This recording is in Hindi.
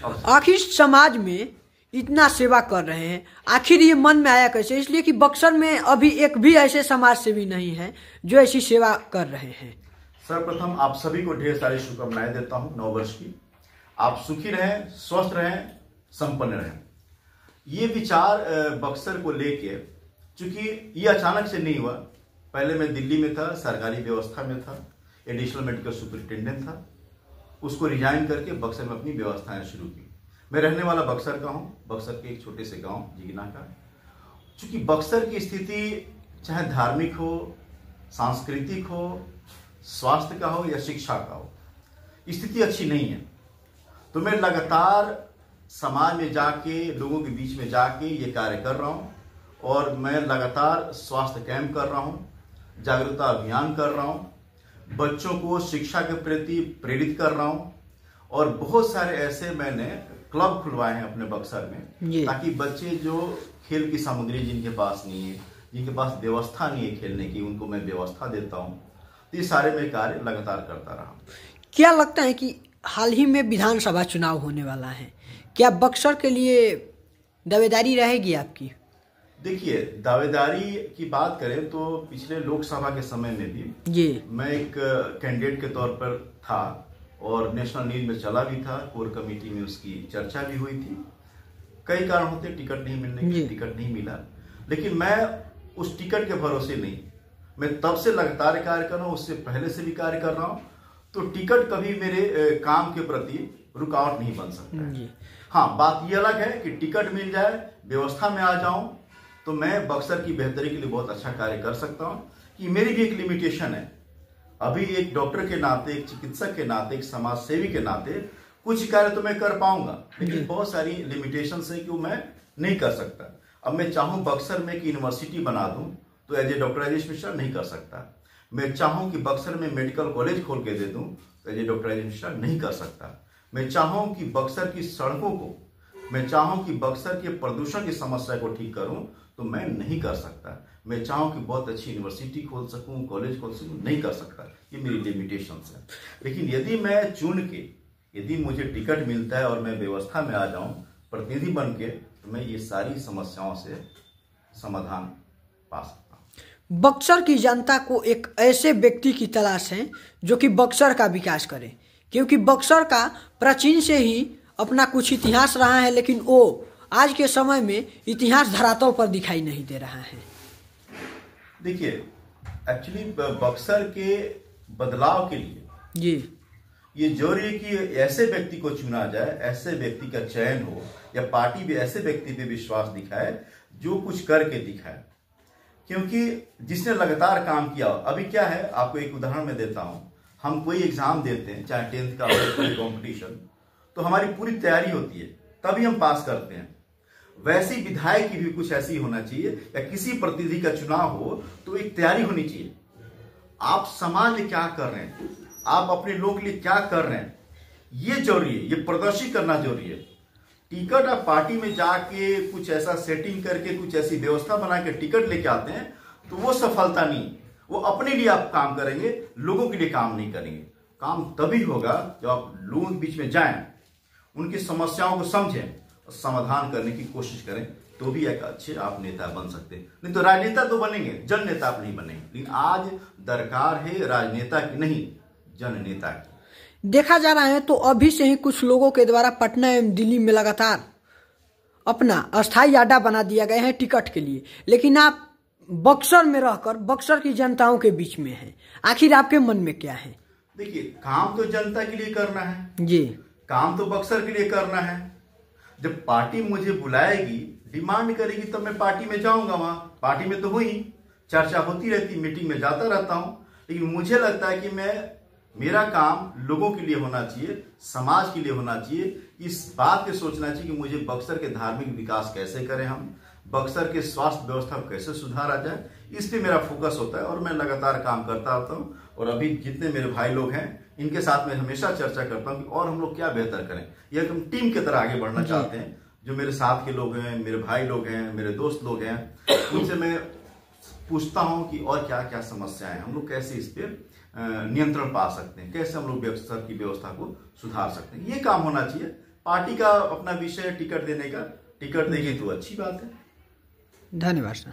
आखिर समाज में इतना सेवा कर रहे हैं, आखिर ये मन में आया कैसे? इसलिए कि बक्सर में अभी एक भी ऐसे समाज सेवी नहीं है जो ऐसी सेवा कर रहे हैं। सर्वप्रथम आप सभी को ढेर सारी शुभकामनाएं देता हूं नव वर्ष की। आप सुखी रहें, स्वस्थ रहें, संपन्न रहें। ये विचार बक्सर को लेके, चूंकि ये अचानक से नहीं हुआ। पहले मैं दिल्ली में था, सरकारी व्यवस्था में था, एडिशनल मेडिकल सुपरिटेंडेंट था। उसको रिजाइन करके बक्सर में अपनी व्यवस्थाएं शुरू की। मैं रहने वाला बक्सर का हूं, बक्सर के एक छोटे से गांव जिगना का। चूंकि बक्सर की स्थिति चाहे धार्मिक हो, सांस्कृतिक हो, स्वास्थ्य का हो या शिक्षा का हो, स्थिति अच्छी नहीं है। तो मैं लगातार समाज में जाके, लोगों के बीच में जाके ये कार्य कर रहा हूं और मैं लगातार स्वास्थ्य कैंप कर रहा हूं, जागरूकता अभियान कर रहा हूं, बच्चों को शिक्षा के प्रति प्रेरित कर रहा हूं और बहुत सारे ऐसे मैंने क्लब खुलवाए हैं अपने बक्सर में, ताकि बच्चे जो खेल की सामग्री जिनके पास नहीं है, जिनके पास व्यवस्था नहीं है खेलने की, उनको मैं व्यवस्था देता हूं। तो ये सारे मैं कार्य लगातार करता रहा। क्या लगता है कि हाल ही में विधानसभा चुनाव होने वाला है, क्या बक्सर के लिए दावेदारी रहेगी आपकी? देखिए, दावेदारी की बात करें तो पिछले लोकसभा के समय में भी मैं एक कैंडिडेट के तौर पर था और नेशनल न्यूज में चला भी था। कोर कमेटी में उसकी चर्चा भी हुई थी। कई कारण होते, टिकट नहीं मिलने की, टिकट नहीं मिला। लेकिन मैं उस टिकट के भरोसे नहीं, मैं तब से लगातार कार्य कर रहा हूँ, उससे पहले से भी कार्य कर रहा हूँ। तो टिकट कभी मेरे काम के प्रति रुकावट नहीं बन सकता। हाँ, बात यह अलग है कि टिकट मिल जाए, व्यवस्था में आ जाऊं, तो मैं बक्सर की बेहतरी के लिए बहुत अच्छा कार्य कर सकता हूं। कि मेरी भी एक लिमिटेशन है। अभी एक डॉक्टर के नाते, एक चिकित्सक के नाते, एक समाज सेवी के नाते कुछ कार्य तो मैं कर पाऊंगा, लेकिन बहुत सारी लिमिटेशंस है कि वो मैं नहीं कर सकता। अब मैं चाहूं बक्सर में एक यूनिवर्सिटी बना दूं तो as a doctor Rajesh Mishra नहीं कर सकता। मैं चाहूं कि बक्सर में मेडिकल कॉलेज खोल के दे दूं तो as a doctor Rajesh Mishra नहीं कर सकता। मैं चाहूं कि बक्सर की सड़कों को, मैं चाहूं कि बक्सर के प्रदूषण की समस्या को ठीक करूं तो मैं नहीं कर सकता। मैं चाहूं कि बहुत अच्छी यूनिवर्सिटी खोल सकूं, कॉलेज खोल सकूं, नहीं कर सकता। ये मेरी लिमिटेशंस है। लेकिन यदि मैं चुन के, यदि मुझे टिकट मिलता है और मैं व्यवस्था में आ जाऊं प्रतिनिधि बन के, तो मैं ये सारी समस्याओं से समाधान पा सकता हूं। बक्सर की जनता को एक ऐसे व्यक्ति की तलाश है जो कि बक्सर का विकास करे, क्योंकि बक्सर का प्राचीन से ही अपना कुछ इतिहास रहा है, लेकिन वो आज के समय में इतिहास धरातल पर दिखाई नहीं दे रहा है। देखिए, एक्चुअली बक्सर के बदलाव के लिए ये जरूरी है कि ऐसे व्यक्ति को चुना जाए, ऐसे व्यक्ति का चयन हो, या पार्टी भी ऐसे व्यक्ति पे विश्वास दिखाए जो कुछ करके दिखाए, क्योंकि जिसने लगातार काम किया। अभी क्या है, आपको एक उदाहरण मैं देता हूं। हम कोई एग्जाम देते हैं, चाहे 10th का हो, कोई कॉम्पिटिशन, तो हमारी पूरी तैयारी होती है, तभी हम पास करते हैं। वैसी विधायक की भी कुछ ऐसी होना चाहिए, या किसी प्रतिनिधि का चुनाव हो तो एक तैयारी होनी चाहिए। आप समाज में क्या कर रहे हैं, आप अपने लोगों के लिए क्या कर रहे हैं, ये जरूरी है, ये प्रदर्शित करना जरूरी है। टिकट आप पार्टी में जाके कुछ ऐसा सेटिंग करके, कुछ ऐसी व्यवस्था बना के टिकट लेके आते हैं, तो वो सफलता नहीं। वो अपने लिए आप काम करेंगे, लोगों के लिए काम नहीं करेंगे। काम तभी होगा जब आप लोगों के बीच में जाएं, उनकी समस्याओं को समझें, समाधान करने की कोशिश करें, तो भी एक अच्छे आप नेता बन सकते हैं। नहीं तो राजनेता तो बनेंगे, जन नेता आप नहीं बनेंगे। लेकिन आज दरकार है राजनेता की नहीं, जन नेता की। देखा जा रहा है तो अभी से ही कुछ लोगों के द्वारा पटना एवं दिल्ली में लगातार अपना अस्थायी अड्डा बना दिया गया है टिकट के लिए, लेकिन आप बक्सर में रहकर बक्सर की जनताओं के बीच में हैं। आखिर आपके मन में क्या है? देखिए, काम तो जनता के लिए करना है जी, काम तो बक्सर के लिए करना है। जब पार्टी मुझे बुलाएगी, डिमांड करेगी, तब मैं पार्टी में जाऊंगा। वहां पार्टी में तो हुई चर्चा होती रहती, मीटिंग में जाता रहता हूं। लेकिन मुझे लगता है कि मेरा काम लोगों के लिए होना चाहिए, समाज के लिए होना चाहिए। इस बात पे सोचना चाहिए कि मुझे बक्सर के धार्मिक विकास कैसे करें, हम बक्सर के स्वास्थ्य व्यवस्था को कैसे सुधारा जाए, इस पे मेरा फोकस होता है और मैं लगातार काम करता रहता हूँ। और अभी जितने मेरे भाई लोग हैं, इनके साथ मैं हमेशा चर्चा करता हूँ कि और हम लोग क्या बेहतर करें। ये हम टीम की तरह आगे बढ़ना चाहते हैं। जो मेरे साथ के लोग हैं, मेरे भाई लोग हैं, मेरे दोस्त लोग हैं, उनसे मैं पूछता हूँ कि और क्या क्या समस्याएं हैं, हम लोग कैसे इस पे नियंत्रण पा सकते हैं, कैसे हम लोग बक्सर की व्यवस्था को सुधार सकते हैं। ये काम होना चाहिए। पार्टी का अपना विषय टिकट देने का, टिकट देगी तो अच्छी बात है। धन्यवाद सर।